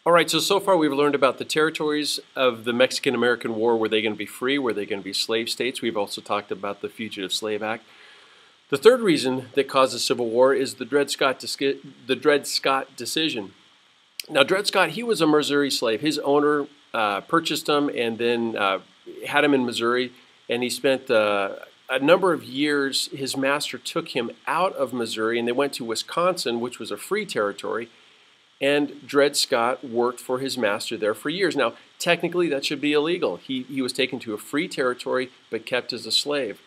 All right, so far we've learned about the territories of the Mexican-American War. Were they going to be free? Were they going to be slave states? We've also talked about the Fugitive Slave Act. The third reason that caused the Civil War is the Dred Scott decision. Now, Dred Scott, he was a Missouri slave. His owner purchased him and then had him in Missouri, and he spent a number of years. His master took him out of Missouri, and they went to Wisconsin, which was a free territory. And Dred Scott worked for his master there for years. Now, technically, that should be illegal. He was taken to a free territory, but kept as a slave.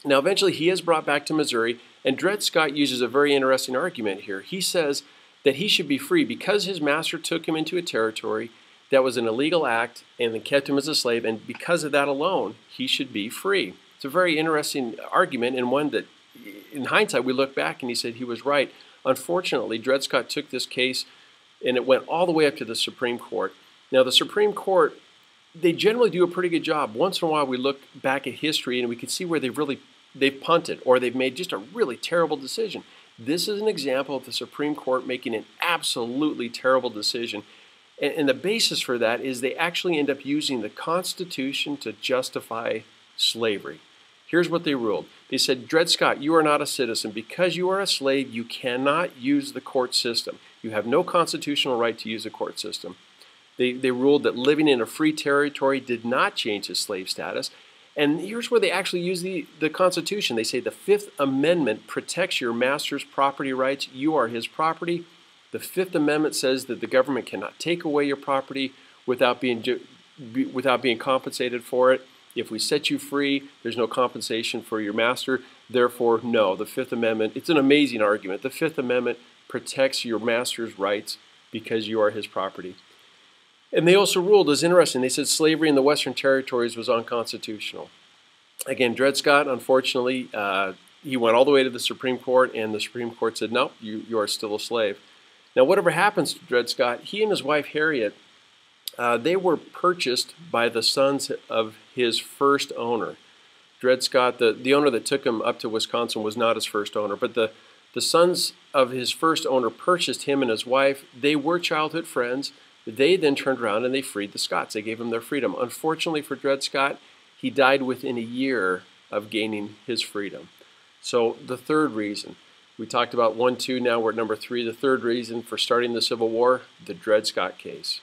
Now, eventually, he is brought back to Missouri, and Dred Scott uses a very interesting argument here. He says that he should be free because his master took him into a territory that was an illegal act and then kept him as a slave, and because of that alone, he should be free. It's a very interesting argument, and one that, in hindsight, we look back and he said he was right. Unfortunately, Dred Scott took this case and it went all the way up to the Supreme Court. Now, the Supreme Court, they generally do a pretty good job. Once in a while, we look back at history and we can see where they've punted or they've made just a really terrible decision. This is an example of the Supreme Court making an absolutely terrible decision. And the basis for that is they actually end up using the Constitution to justify slavery. Here's what they ruled. They said, Dred Scott, you are not a citizen. Because you are a slave, you cannot use the court system. You have no constitutional right to use the court system. They ruled that living in a free territory did not change his slave status. And here's where they actually use the Constitution. They say the Fifth Amendment protects your master's property rights. You are his property. The Fifth Amendment says that the government cannot take away your property without being compensated for it. If we set you free, there's no compensation for your master. Therefore, no, the Fifth Amendment, it's an amazing argument. The Fifth Amendment protects your master's rights because you are his property. And they also ruled, it's interesting, they said slavery in the Western Territories was unconstitutional. Again, Dred Scott, unfortunately, he went all the way to the Supreme Court, and the Supreme Court said, no, you are still a slave. Now, whatever happens to Dred Scott, he and his wife Harriet, they were purchased by the sons of his first owner. Dred Scott, the owner that took him up to Wisconsin, was not his first owner, but the sons of his first owner purchased him and his wife. They were childhood friends. They then turned around and they freed the Scotts. They gave them their freedom. Unfortunately for Dred Scott, he died within a year of gaining his freedom. So the third reason, we talked about 1, 2, now we're at number 3. The third reason for starting the Civil War, the Dred Scott case.